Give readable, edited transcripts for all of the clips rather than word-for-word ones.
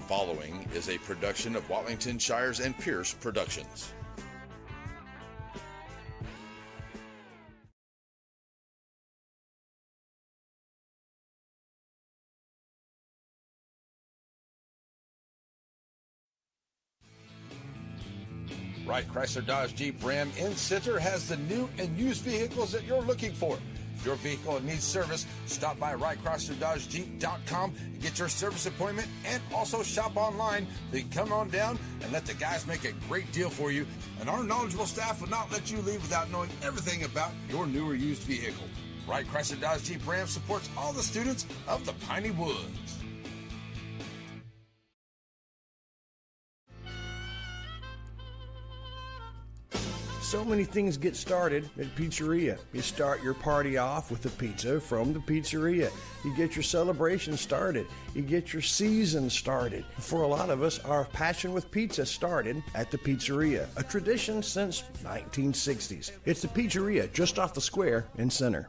following is a production of Watlington Shires and Pierce Productions. Wright Chrysler Dodge Jeep Ram in Center has the new and used vehicles that you're looking for. If your vehicle needs service, stop by WrightChryslerDodgeJeep.com and get your service appointment, and also shop online. Then come on down and let the guys make a great deal for you. And our knowledgeable staff will not let you leave without knowing everything about your new or used vehicle. Wright Chrysler Dodge Jeep Ram supports all the students of the Piney Woods. So many things get started at Pizzeria. You start your party off with a pizza from the pizzeria. You get your celebration started. You get your season started. For a lot of us, our passion with pizza started at the Pizzeria, a tradition since 1960s. It's the Pizzeria just off the square in Center.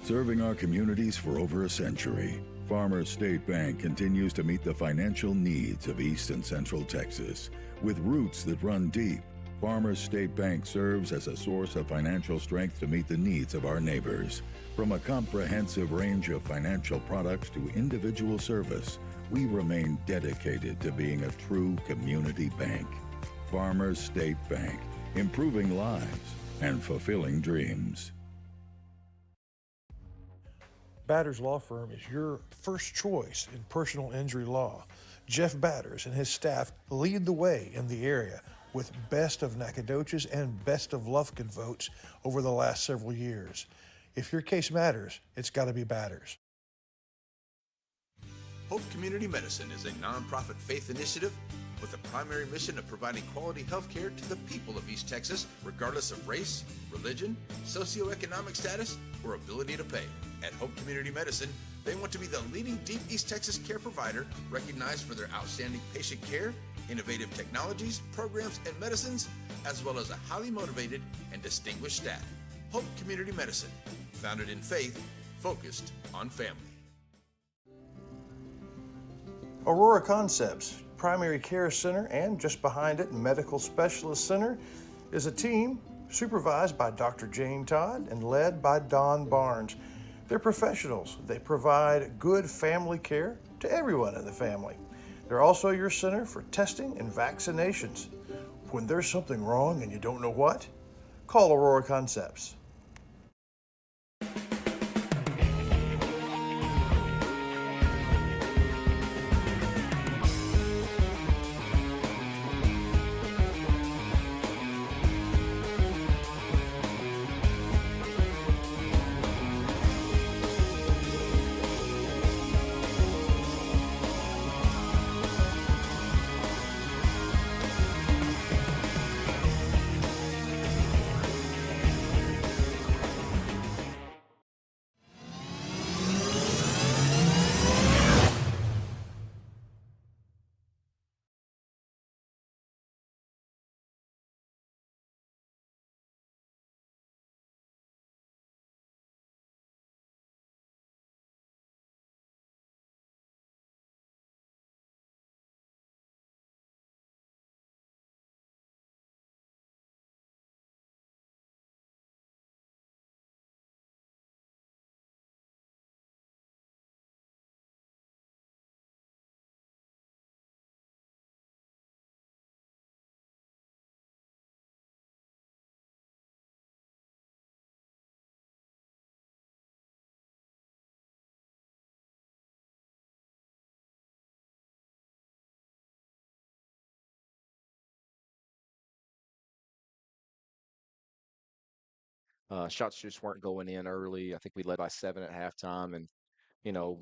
Serving our communities for over a century, Farmers State Bank continues to meet the financial needs of East and Central Texas. With roots that run deep, Farmers State Bank serves as a source of financial strength to meet the needs of our neighbors. From a comprehensive range of financial products to individual service, we remain dedicated to being a true community bank. Farmers State Bank, improving lives and fulfilling dreams. Batters Law Firm is your first choice in personal injury law. Jeff Batters and his staff lead the way in the area with best of Nacogdoches and best of Lufkin votes over the last several years. If your case matters, it's got to be Batters. Hope Community Medicine is a nonprofit faith initiative with a primary mission of providing quality health care to the people of East Texas, regardless of race, religion, socioeconomic status, or ability to pay. At Hope Community Medicine, they want to be the leading Deep East Texas care provider, recognized for their outstanding patient care, innovative technologies, programs, and medicines, as well as a highly motivated and distinguished staff. Hope Community Medicine, founded in faith, focused on family. Aurora Concepts Primary Care Center, and just behind it, Medical Specialist Center, is a team supervised by Dr. Jane Todd and led by Don Barnes. They're professionals. They provide good family care to everyone in the family. They're also your center for testing and vaccinations. When there's something wrong and you don't know what, call Aurora Concepts. Shots just weren't going in early. I think we led by 7 at halftime, and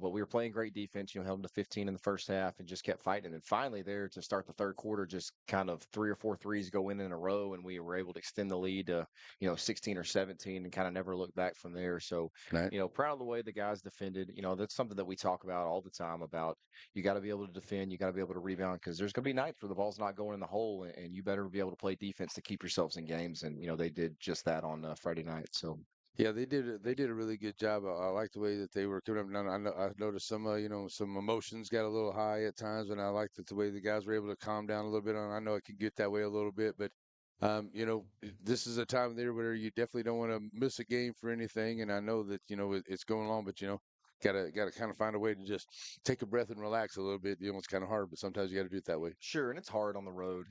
but we were playing great defense. Held them to 15 in the first half and just kept fighting. And finally, there to start the third quarter, just kind of 3 or 4 threes go in a row, and we were able to extend the lead to 16 or 17, and kind of never look back from there. So, Right. proud of the way the guys defended. That's something that we talk about all the time about. You got to be able to defend, you got to be able to rebound, because there's going to be nights where the ball's not going in the hole, and you better be able to play defense to keep yourselves in games. And they did just that on Friday night. So. Yeah, they did a really good job. I like the way that they were coming up. Now, I noticed some some emotions got a little high at times, and I liked the way the guys were able to calm down a little bit. And I know it can get that way a little bit, but this is a time there where you definitely don't want to miss a game for anything. And I know that it's going on, but gotta kind of find a way to just take a breath and relax a little bit. It's kind of hard, but sometimes you got to do it that way. Sure, and it's hard on the road.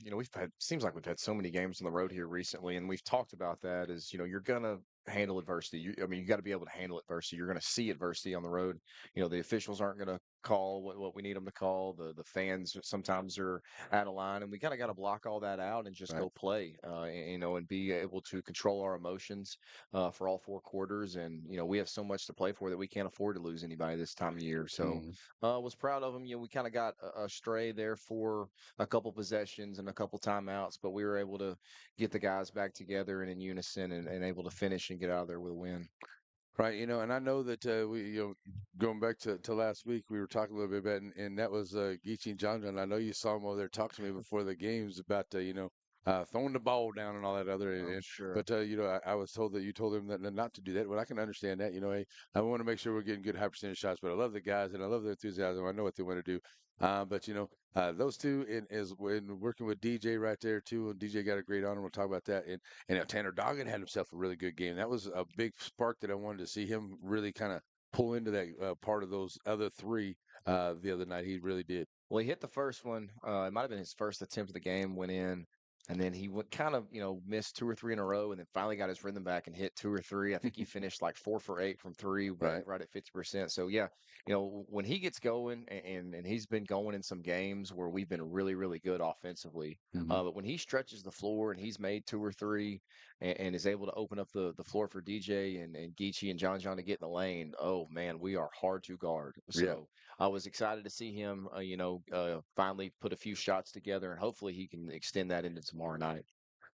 Seems like we've had so many games on the road here recently, and we've talked about that. You're gonna handle adversity. You got to be able to handle adversity. You're gonna see adversity on the road. The officials aren't gonna call what we need them to call. The fans sometimes are out of line, and we kind of got to block all that out and just Right. go play. And be able to control our emotions for all 4 quarters. And we have so much to play for that we can't afford to lose anybody this time of year. So Mhm. was proud of them. We kind of got a stray there for a couple possessions and a couple timeouts, but we were able to get the guys back together and in unison, and able to finish and get out of there with a win. Right, and I know that we, going back to last week, we were talking a little bit about, and that was Geechee and John. I know you saw him over there talk to me before the games about, throwing the ball down and all that other. I'm sure. But I was told that you told him that not to do that. Well, I can understand that. Hey, I want to make sure we're getting good high percentage shots. But I love the guys and I love their enthusiasm. I know what they want to do. But those two is when working with DJ right there too. And DJ got a great honor. We'll talk about that. And Tanner Doggett had himself a really good game. That was a big spark that I wanted to see him really kind of pull into that part of those other three the other night. He really did. Well, he hit the first one. It might have been his first attempt of the game, went in, and then he went kind of, missed two or three in a row, and then finally got his rhythm back and hit two or three. I think he finished like 4 for 8 from three, Right. right at 50%. So yeah, when he gets going, and he's been going in some games where we've been really, really good offensively. Hmm. But when he stretches the floor and he's made two or three, and is able to open up the floor for DJ and Geechee and John to get in the lane, oh man, we are hard to guard. Yeah. So I was excited to see him, finally put a few shots together, and hopefully he can extend that into tomorrow night.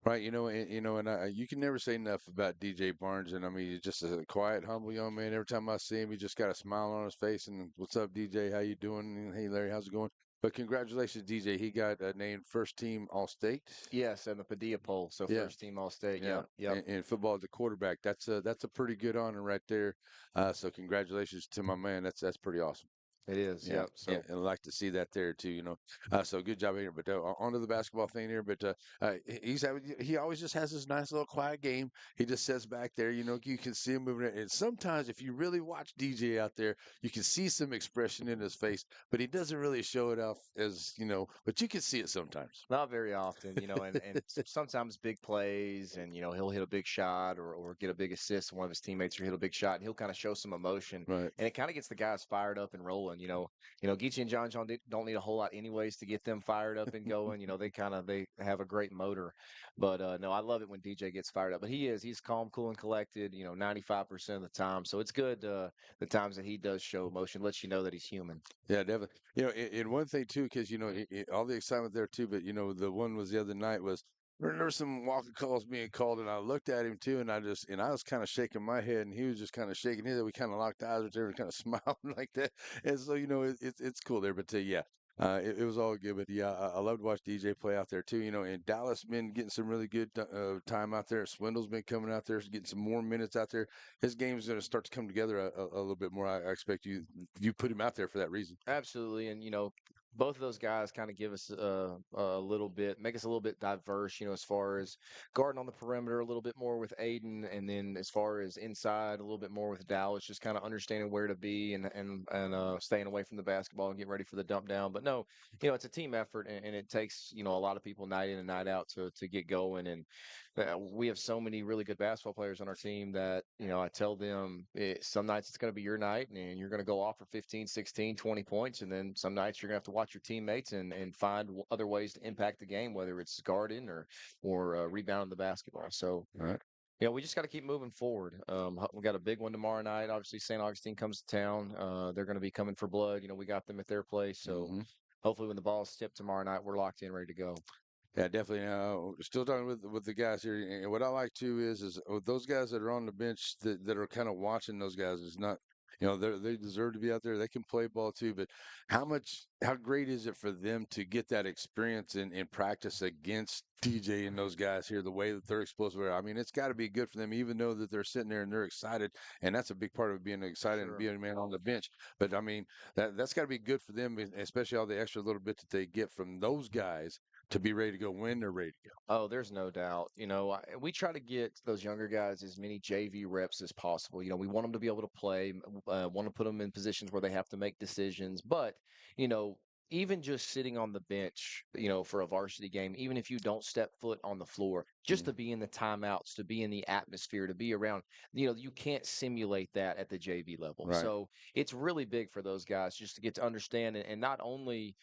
Right, you can never say enough about DJ Barnes, and I mean, he's just a quiet, humble young man. Every time I see him, he just got a smile on his face. And what's up, DJ? How you doing? And, hey, Larry, how's it going? But congratulations, DJ. He got named first team All State. Yes, and the Padilla poll, so Yeah, first team All State. yeah. Yep, yep, And football as a quarterback, that's a pretty good honor right there. So congratulations to my man. That's pretty awesome. it is. Yeah, Yep. yeah, So and I like to see that there too. So good job here. But on to the basketball thing here. But he always just has this nice little quiet game. He just sits back there. You can see him moving. And sometimes, if you really watch DJ out there, you can see some expression in his face, but he doesn't really show it off But you can see it sometimes. not very often, and sometimes big plays, and he'll hit a big shot or get a big assist. One of his teammates will hit a big shot, and he'll kind of show some emotion, Right. and it kind of gets the guys fired up and rolling. Geechee and John don't need a whole lot anyways to get them fired up and going. They have a great motor, but no, I love it when DJ gets fired up. But he's calm, cool, and collected. 95% of the time, so it's good. The times that he does show emotion lets you know that he's human. Yeah, definitely. And one thing too, because all the excitement there too, but the one was the other night was there were some walking calls being called, and I looked at him too, and I was kind of shaking my head, and he was just kind of shaking his head. We kind of locked eyes with there and kind of smiling like that, and so it's cool there. But yeah. It was all good, but yeah, I love to watch DJ play out there too. And Dallas been getting some really good time out there. Swindle's been coming out there, getting some more minutes out there. His game's going to start to come together a little bit more. I expect you put him out there for that reason. Absolutely, and both of those guys kind of give us a little bit, make us a little bit diverse. As far as guarding on the perimeter, a little bit more with Aiden, and then as far as inside, a little bit more with Dallas. Just kind of understanding where to be and staying away from the basketball and getting ready for the dump down. But no, it's a team effort, and it takes a lot of people night in and night out to get going. And we have so many really good basketball players on our team that I tell them some nights it's going to be your night, and you're going to go off for 15, 16, 20 points, and then some nights you're going to have to watch your teammates and find other ways to impact the game, whether it's guarding or rebounding the basketball. So All right. we just got to keep moving forward. We got a big one tomorrow night. Obviously, St. Augustine comes to town. They're going to be coming for blood. We got them at their place, so Mhm. hopefully when the ball's tipped tomorrow night, we're locked in, ready to go. Yeah, definitely. Still talking with the guys here, and what I like too is with those guys that are on the bench that are kind of watching those guys is not, they deserve to be out there. They can play ball too, but how great is it for them to get that experience in practice against DJ and those guys here, the way that they're explosive. I mean, it's got to be good for them, even though that they're sitting there and they're excited, and that's a big part of being excited and Sure. being a man on the bench. But I mean, that's got to be good for them, especially all the extra little bit that they get from those guys to be ready to go when they're ready to go. Oh, there's no doubt. We try to get those younger guys as many JV reps as possible. We want them to be able to play, want to put them in positions where they have to make decisions. But, you know, even just sitting on the bench, for a varsity game, even if you don't step foot on the floor, just to be in the timeouts, to be in the atmosphere, to be around, you can't simulate that at the JV level. Right. So it's really big for those guys just to get to understand and not only,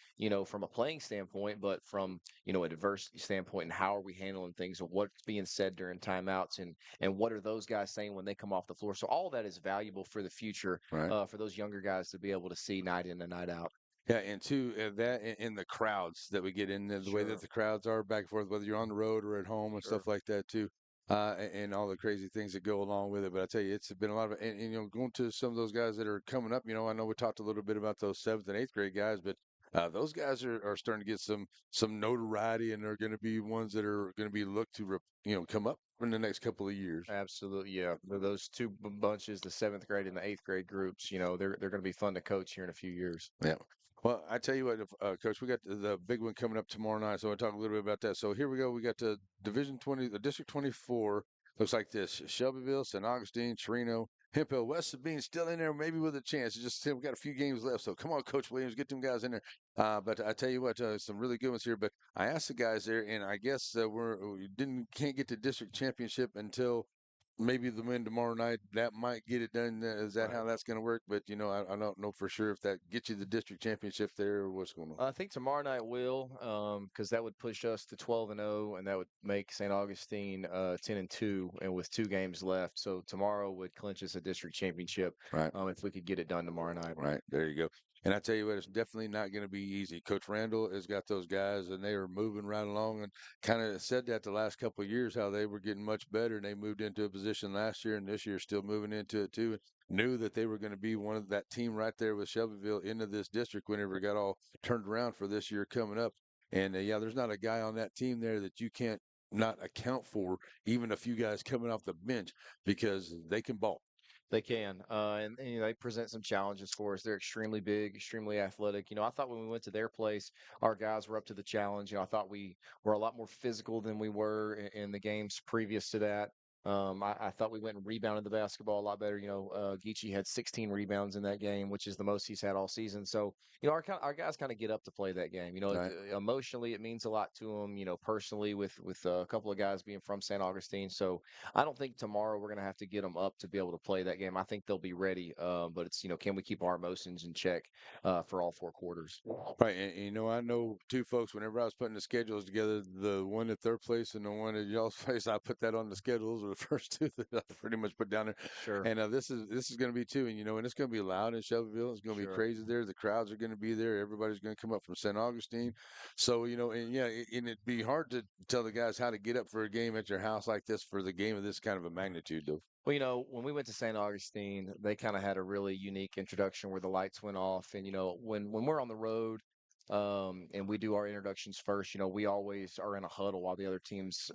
from a playing standpoint, but from a diversity standpoint and how are we handling things and what's being said during timeouts and what are those guys saying when they come off the floor. So all that is valuable for the future, Right. for those younger guys to be able to see night in and night out. Yeah, and two, that in the crowds that we get in, the way Sure. that the crowds are back and forth, whether you're on the road or at home and Sure. stuff like that too, and all the crazy things that go along with it. But I tell you, it's been a lot of, and going to some of those guys that are coming up. I know we talked a little bit about those seventh and eighth grade guys, but Those guys are starting to get some notoriety, and they're going to be ones that are going to be looked to come up in the next couple of years. Absolutely, yeah. Those two bunches, the seventh grade and the eighth grade groups, they're going to be fun to coach here in a few years. Yeah. Well, I tell you what, Coach, we got the big one coming up tomorrow night, so I'll talk a little bit about that. So here we go. We got the Division 20, the District 24. Looks like this: Shelbyville, St. Augustine, Chirino, Hemphill, West Sabine still in there, maybe with a chance. It's just we got a few games left, so come on, Coach Williams, get them guys in there. But I tell you what, some really good ones here. But I asked the guys there, and I guess we can't get to district championship until maybe the win tomorrow night. That might get it done. Is that how Right. that's going to work? But I don't know for sure if that gets you the district championship there or what's going on. I think tomorrow night will, because that would push us to 12-0, and that would make St. Augustine 10-2, and with 2 games left. So tomorrow would clinch us a district championship, Right. if we could get it done tomorrow night. Right. There you go. And I tell you what, it's definitely not going to be easy. Coach Randall has got those guys, and they are moving right along. And kind of said that the last couple of years, how they were getting much better, and they moved into a position last year, and this year still moving into it too. And knew that they were going to be one of that team right there with Shelbyville into this district whenever it got all turned around for this year coming up. And yeah, there's not a guy on that team there that you can't not account for, even a few guys coming off the bench because they can ball. They can, and they present some challenges for us. They're extremely big, extremely athletic. I thought when we went to their place, our guys were up to the challenge. I thought we were a lot more physical than we were in the games previous to that. I thought we went and rebounded the basketball a lot better. Geechee had 16 rebounds in that game, which is the most he's had all season. So, our guys kind of get up to play that game. Right. Emotionally, it means a lot to them. Personally, with a couple of guys being from St. Augustine. So, I don't think tomorrow we're going to have to get them up to be able to play that game. I think they'll be ready. But it's, can we keep our emotions in check for all 4 quarters? Right, and I know two folks. Whenever I was putting the schedules together, the one at their place and the one at y'all's place, I put that on the schedules. Were the first two that I pretty much put down there. Sure, And this is going to be two, and it's going to be loud in Shelbyville. It's going to be sure. crazy there. The crowds are going to be there. Everybody's going to come up from St. Augustine. So and yeah, and it'd be hard to tell the guys how to get up for a game at your house like this for the game of this kind of a magnitude, though. Well, when we went to St. Augustine, they kind of had a really unique introduction where the lights went off. And, when we're on the road, and we do our introductions first, we always are in a huddle while the other teams,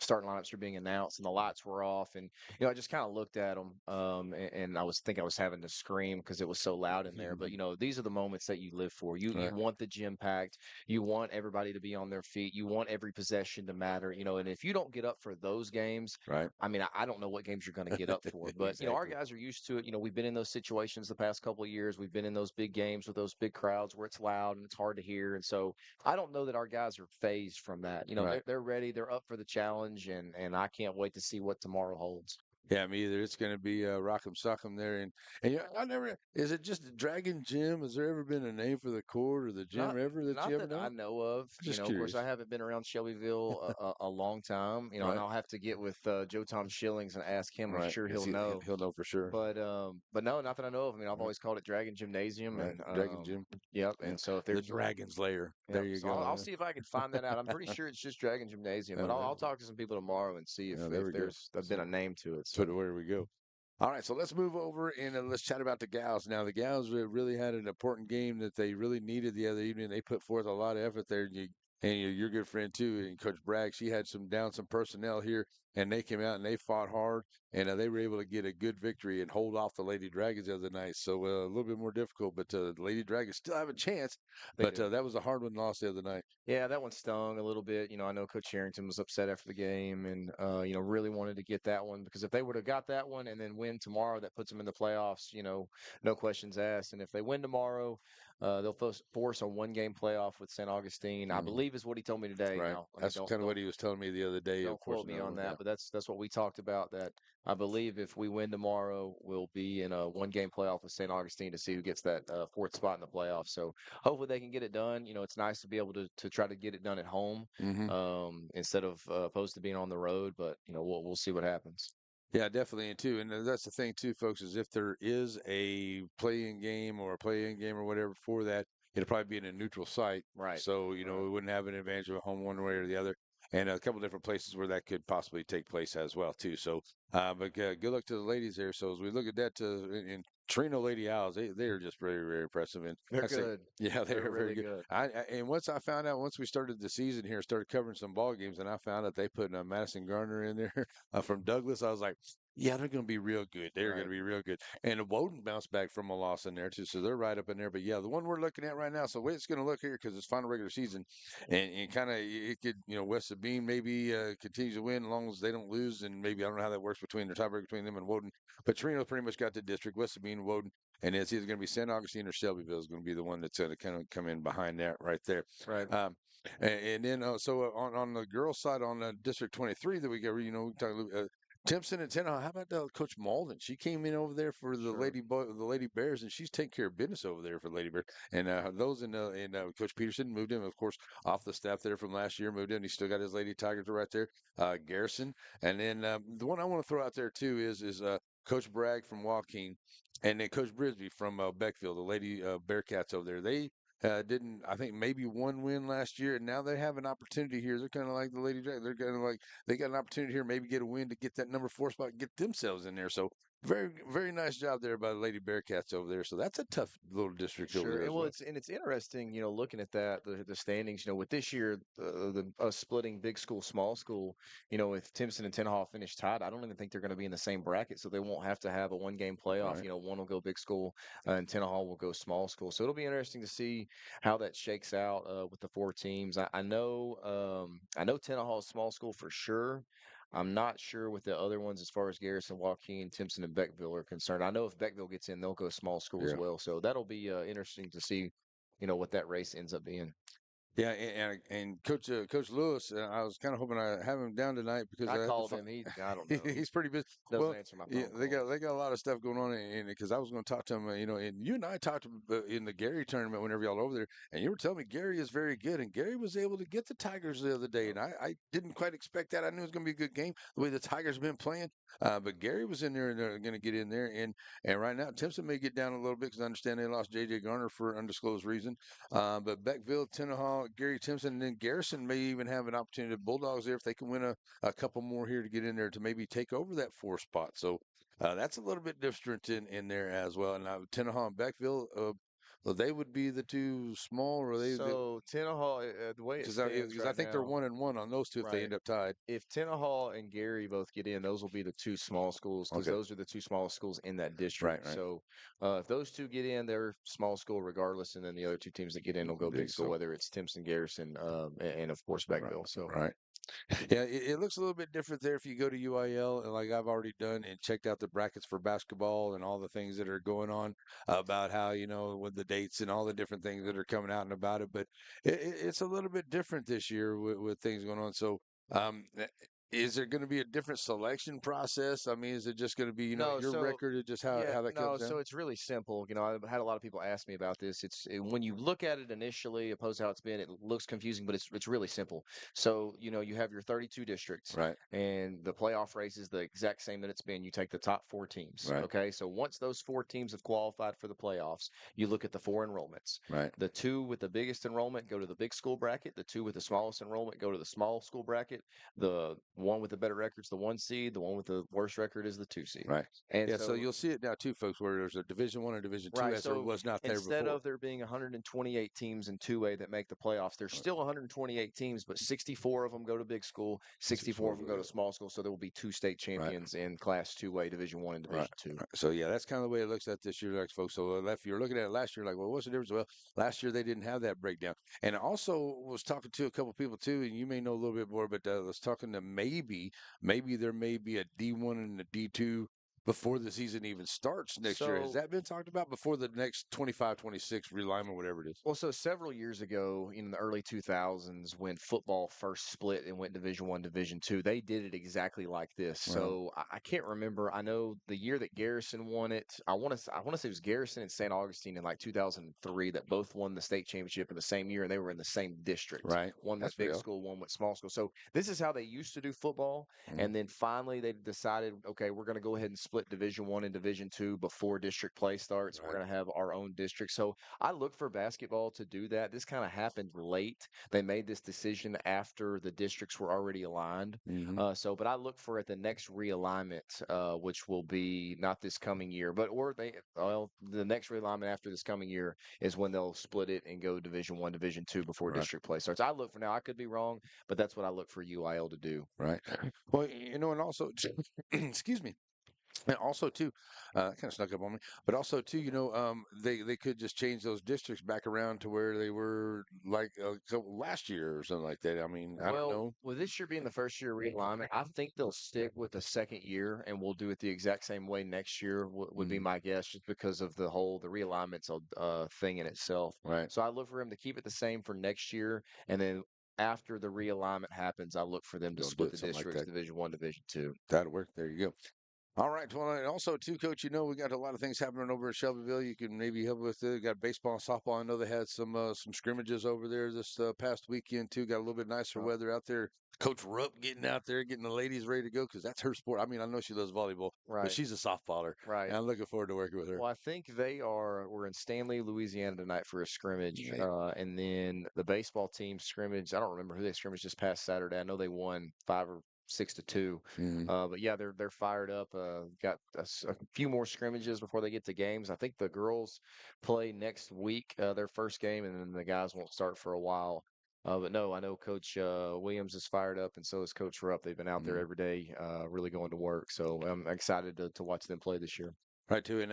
starting lineups are being announced and the lights were off. And, I just kind of looked at them, and I was having to scream because it was so loud in there. But, these are the moments that you live for. You Right. want the gym packed. You want everybody to be on their feet. You want every possession to matter, and if you don't get up for those games, Right. I mean, I don't know what games you're going to get up for, but our Exactly. guys are used to it. We've been in those situations the past couple of years. We've been in those big games with those big crowds where it's loud and it's hard to hear. And so I don't know that our guys are phased from that. Right. They're ready. They're up for the challenge, and I can't wait to see what tomorrow holds. Yeah, me either. It's going to be Rock'em Sock'em there, and I never. Is it just Dragon Gym? Has there ever been a name for the court or the gym Not ever that not you ever that I know? know of. Just Of course, I curious. haven't been around Shelbyville a long time. And Right. I'll have to get with Joe Tom Shillings and ask him. I'm Right. sure Yes, he'll know. he'll know for sure. But no, not that I know of. I mean, I've Right. always called it Dragon Gymnasium, Right. and Dragon Gym. yep. Yeah. And so if The there's Dragon's Lair. There yep, you so go. I'll see if I can find that out. I'm pretty sure it's just Dragon Gymnasium, but I'll There, talk to some people tomorrow and see there if we go. there's been So, a name to it. put it So where we go. All right, so let's move over and let's chat about the gals. Now, the gals really had an important game that they really needed the other evening. They put forth a lot of effort there. Your good friend too, and Coach Bragg. She had some personnel here, and they came out and they fought hard, and they were able to get a good victory and hold off the Lady Dragons the other night. So a little bit more difficult, but the Lady Dragons still have a chance. they But do. that was a hard one loss the other night. Yeah, that one stung a little bit. I know Coach Harrington was upset after the game, and really wanted to get that one because if they would have got that one and then win tomorrow, that puts them in the playoffs. No questions asked. And if they win tomorrow, they'll force a one-game playoff with St. Augustine. I Hmm. believe is what he told me today. Right. Now, I mean, That's kind of what he was telling me the other day. don't Of course, quote me another on one. Yeah. that, but that's what we talked about. That I believe if we win tomorrow, we'll be in a one-game playoff with St. Augustine to see who gets that fourth spot in the playoffs. So hopefully they can get it done. It's nice to be able to try to get it done at home, Hmm. instead of opposed to being on the road. But we'll see what happens. Yeah, definitely. And too, and that's the thing too, folks, is if there is a play-in game or a play-in game or whatever for that, it'll probably be in a neutral site. Right. So, Right. we wouldn't have an advantage of a home one way or the other. And a couple different places where that could possibly take place as well too. So, but good luck to the ladies there. So as we look at that, Trino Lady Owls, they are just very, very impressive. And They're I say, good. yeah, they They're are very really good. good. And once I found out, once we started the season here, started covering some ball games, and I found out they put Madison Garner in there from Douglas, I was like, yeah, they're going to be real good. They're going Right. to be real good. And Woden bounced back from a loss in there too, so they're right up in there. But yeah, the one we're looking at right now, so the way it's going to look here because it's final regular season, and kind of it could, West Sabine maybe continues to win as long as they don't lose, and maybe I don't know how that works between the tiebreaker between them and Woden. But Trino pretty much got the district. West Sabine, Woden, and it's either going to be St. Augustine or Shelbyville is going to be the one that's going to kind of come in behind that right there. Right. And then on the girls' side on District 23 that we got, we talk Timpson and Tenna. How about Coach Malden? She came in over there for the Sure. the Lady Bears, and she's taking care of business over there for Lady Bears. And those and Coach Peterson moved him, of course, off the staff there from last year. Moved in. He still got his Lady Tigers right there. Garrison, and then the one I want to throw out there too is Coach Bragg from Joaquin, and then Coach Brisby from Beckville, the Lady Bearcats over there. They didn't, I think, maybe one win last year, and now they have an opportunity here. They're kind of like the Lady Dragons. They're kind of like they got an opportunity here, maybe get a win to get that number 4 spot, get themselves in there. So very, very nice job there by the Lady Bearcats over there. So that's a tough little district over Sure, there and as well, well. it's interesting, looking at that the standings, with this year the us splitting big school, small school, if Timpson and Tenhaw finish tied, I don't even think they're going to be in the same bracket, so they won't have to have a one-game playoff. Right. One will go big school, and Tenhaw will go small school. So it'll be interesting to see how that shakes out with the four teams. I know Tenahaw's small school for sure. I'm not sure with the other ones as far as Garrison, Joaquin, Timpson, and Beckville are concerned. I know if Beckville gets in, they'll go small school as Yeah. well. So that'll be interesting to see, what that race ends up being. Yeah, and Coach Lewis, I was kind of hoping I have him down tonight because I I have to called find. him. I don't know. He He's pretty busy. doesn't Well, answer my yeah, phone they got calls. they got a lot of stuff going on in it because I was going to talk to him, and you and I talked in the Gary tournament whenever y'all over there, and you were telling me Gary is very good, and Gary was able to get the Tigers the other day, Yeah. and I didn't quite expect that. I knew it was going to be a good game the way the Tigers have been playing, but Gary was in there and they're going to get in there, and right now Timpson may get down a little bit because I understand they lost J.J. Garner for undisclosed reason. But Beckville, Tennahaw, Gary Timpson, and then Garrison may even have an opportunity. The Bulldogs there, if they can win a couple more here to get in there to maybe take over that 4 spot. So that's a little bit different in there as well. And now Tennahaw and Beckville, well, they would be the two small, or So Tennahaw, the way it stands because I right think they're now, 1-1 on those two if they right? end up tied. If Tennahaw and Gary both get in, those will be the two small schools because Okay, those are the two smallest schools in that right, district. right. So if those two get in, they're small school regardless, and then the other two teams that get in will go big Big, school, so whether it's Timpson, Garrison, and of course right, Beckville. So right. Yeah, it looks a little bit different there if you go to UIL, and like I've already done and checked out the brackets for basketball and all the things that are going on about how, with the dates and all the different things that are coming out and about it. But it's a little bit different this year with things going on. So, is there going to be a different selection process? I mean, is it just going to be, no, your so record or just yeah, how that no, comes so down? it's really simple. I've had a lot of people ask me about this. When you look at it initially, opposed to how it's been, it looks confusing, but it's really simple. So, you have your 32 districts, Right, and the playoff race is the exact same that it's been. You take the top four teams. right, Okay. So once those four teams have qualified for the playoffs, you look at the four enrollments. right, The two with the biggest enrollment go to the big school bracket. The two with the smallest enrollment go to the small school bracket. The one with the better record's the 1 seed. The one with the worst record is the 2 seed. right. And Yeah, so so you'll see it now too, folks, where there's a Division One and Division Two, right. as there So was not there instead before. of there being 128 teams in 2A that make the playoffs, there's still 128 teams, but 64 of them go to big school, 64 of them go to small school. So there will be two state Right. champions in Class 2A, Division 1 and Right. Division 2. Right. So yeah, that's kind of the way it looks at this year, like folks. So if you're looking at it last year, like, well, what's the difference? Well, last year they didn't have that breakdown, and I also was talking to a couple people too, and you may know a little bit more, but I was talking to maybe there may be a D1 and a D2 before the season even starts next year. Has So that been talked about before the next 25-26 realignment, whatever it is? Well, so several years ago, in the early 2000s, when football first split and went Division One, Division Two, they did it exactly like this. Well, So I can't remember. I know the year that Garrison won it. I want to say it was Garrison and St. Augustine in like 2003 that both won the state championship in the same year, and they were in the same district. right. One That's with big real. school, one with small school. So this is how they used to do football, Mhm. and then finally they decided, okay, we're going to go ahead and split split Division I and Division II before district play starts. We're Right. going to have our own district. So I look for basketball to do that. This kind of happened late. They made this decision after the districts were already aligned. Mm-hmm. But I look for at the next realignment, which will be not this coming year, but the next realignment after this coming year is when they'll split it and go Division I, Division II before Right. district play starts. I look for now. I could be wrong, but that's what I look for UIL to do. Right. Well, and also, excuse me. And also too, kind of snuck up on me. But also too, they could just change those districts back around to where they were like last year or something like that. I mean, I don't Well, know. with this year being the first year realignment, I think they'll stick with the second year, and we'll do it the exact same way next year. Would be my guess, just because of the realignments thing in itself. Right. So I look for them to keep it the same for next year, and then after the realignment happens, I look for them to They'll do split it the something like districts, that. Division I, Division II. That'll work. There you go. All right. Well, and also too, Coach, we got a lot of things happening over at Shelbyville. You can maybe help with it. Got baseball and softball. I know they had some scrimmages over there this past weekend too. Got a little bit nicer weather out there. Coach Rupp getting out there, getting the ladies ready to go because that's her sport. I mean, I know she loves volleyball, but Right. she's a softballer, Right. and I'm looking forward to working with her. Well, I think we're in Stanley, Louisiana tonight for a scrimmage. Right. And then the baseball team scrimmage, I don't remember who they scrimmaged this past Saturday. I know they won 5 or 6-2. Mhm. But yeah, they're fired up. Got a few more scrimmages before they get to games. I think the girls play next week, their first game, and then the guys won't start for a while. But no, I know Coach Williams is fired up, and so is Coach Rupp. They've been out there every day, really going to work. So I'm excited to watch them play this year. Right too, and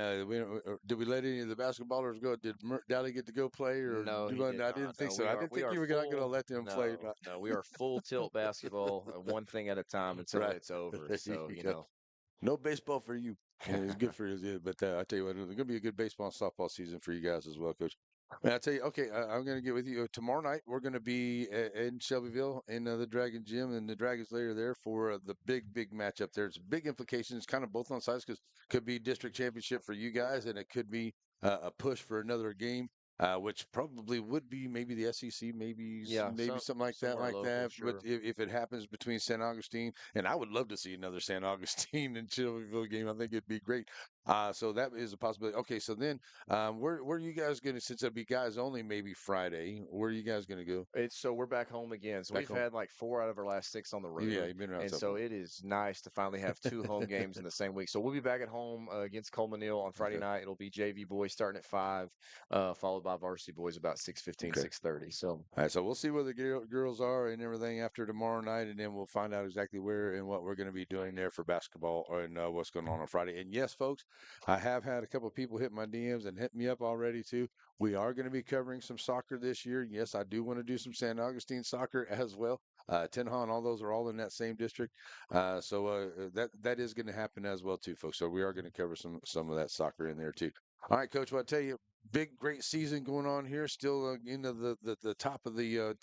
did we let any of the basketballers go? Did Dowdy get to go play, or No, he I did didn't not. think No, so. I didn't we think are you were not going to full. let them play. No, we are full tilt basketball, one thing at a time until Right. it's over. There So, you go. No baseball for you. It's good for you, yeah, but I tell you what, it's going to be a good baseball and softball season for you guys as well, Coach. And I tell you, okay, I'm going to get with you tomorrow night. We're going to be in Shelbyville in the Dragon Gym, and the Dragons later there for the big match up there. It's big implications, kind of both on sides, because could be district championship for you guys, and it could be a push for another game. Which probably would be maybe the SEC, maybe something like that, somewhere local, But sure. if it happens between San Augustine, and I would love to see another San Augustine and Shelbyville game, I think it'd be great. So that is a possibility. Okay, so then where are you guys going to, since it'll be guys only, maybe Friday? Where are you guys going to go? So we're back home again. So Back we've home. had like 4 out of our last 6 on the road. Yeah, you've been around And something. so it is nice to finally have 2 home games in the same week. So we'll be back at home against Coleman Hill on Friday night. It'll be JV boys starting at 5, followed by varsity boys about 6:15, 6:30. So all right, so we'll see where the girls are and everything after tomorrow night, and then we'll find out exactly where and what we're going to be doing there for basketball and what's going on Friday. And yes, folks, I have had a couple of people hit my DMs and hit me up already too. We are going to be covering some soccer this year. Yes, I do want to do some San Augustine soccer as well. Tenha and all those are all in that same district. So that is going to happen as well too, folks. So we are going to cover some of that soccer in there too. All right, Coach, well, I tell you, great season going on here. Still into the top of the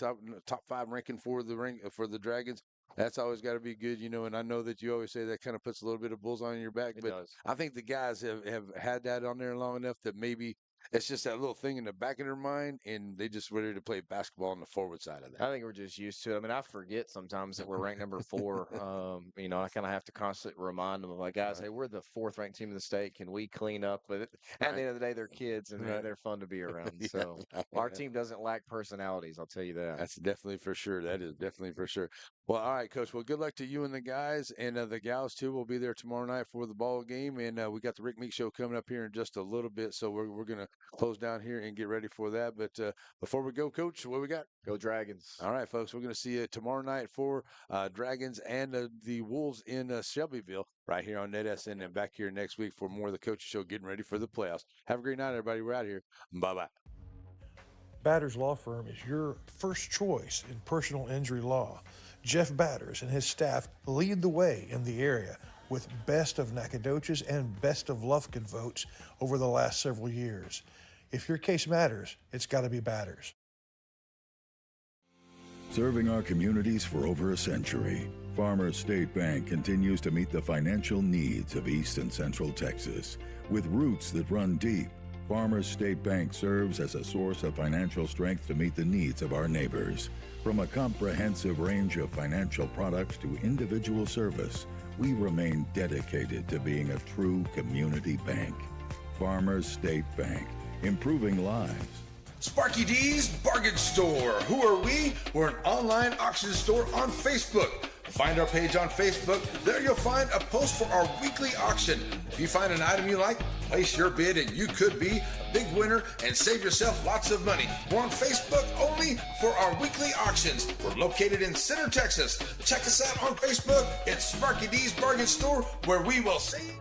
top 5 ranking for the Dragons. That's always got to be good, and I know that you always say that kind of puts a little bit of bullseye on your back, it but does. I think the guys have had that on there long enough that maybe it's just that little thing in the back of their mind, and they just ready to play basketball on the forward side of that. I think we're just used to it. I mean, I forget sometimes that we're ranked number 4. I kind of have to constantly remind them of like, guys, hey, we're the 4th ranked team in the state. Can we clean up? But at the end of the day, they're kids and they're fun to be around. So our team doesn't lack personalities. I'll tell you that. That's definitely for sure. That is definitely for sure. Well, all right, Coach. Well, good luck to you and the guys and the gals too. We'll be there tomorrow night for the ball game, and we got the Rick Meek show coming up here in just a little bit. So we're gonna close down here and get ready for that. But before we go, Coach, what we got? Go Dragons. All right, folks. We're gonna see you tomorrow night for Dragons and the Wolves in Shelbyville right here on NetSN, and back here next week for more of the Coach Show, getting ready for the playoffs. Have a great night, everybody. We're out of here. Bye bye. Batters Law Firm is your first choice in personal injury law. Jeff Batters and his staff lead the way in the area with best of Nacogdoches and best of Lufkin votes over the last several years. If your case matters, it's got to be Batters. Serving our communities for over a century, Farmers State Bank continues to meet the financial needs of East and Central Texas with roots that run deep. Farmers State Bank serves as a source of financial strength to meet the needs of our neighbors. From a comprehensive range of financial products to individual service, we remain dedicated to being a true community bank. Farmers State Bank, improving lives. Sparky D's Bargain Store. Who are we? We're an online auction store on Facebook. Find our page on Facebook. There you'll find a post for our weekly auction. If you find an item you like, place your bid and you could be a big winner and save yourself lots of money. We're on Facebook only for our weekly auctions. We're located in Center, Texas. Check us out on Facebook. It's Sparky D's Bargain Store, where we will see.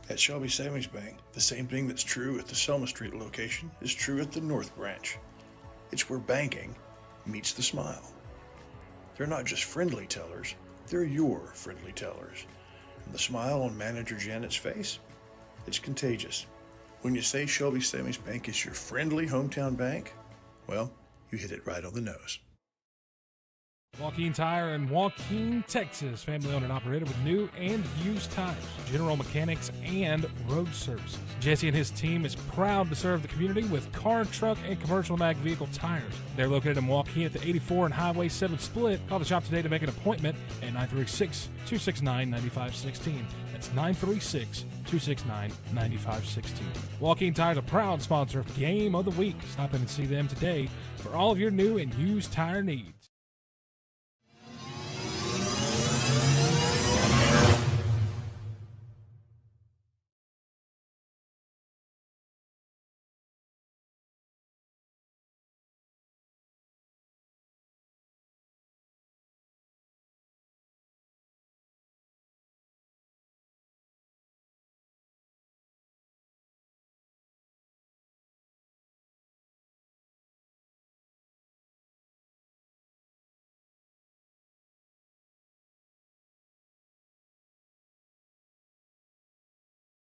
At Shelby Savings Bank, the same thing that's true at the Selma Street location is true at the North Branch. It's where banking meets the smile. They're not just friendly tellers, they're your friendly tellers. And the smile on Manager Janet's face, it's contagious. When you say Shelby Savings Bank is your friendly hometown bank, well, you hit it right on the nose. Joaquin Tire in Joaquin, Texas. Family owned and operated with new and used tires, general mechanics, and road services. Jesse and his team is proud to serve the community with car, truck, and commercial mag vehicle tires. They're located in Joaquin at the 84 and Highway 7 split. Call the shop today to make an appointment at 936-269-9516. That's 936-269-9516. Joaquin Tire is a proud sponsor of Game of the Week. Stop in and see them today for all of your new and used tire needs.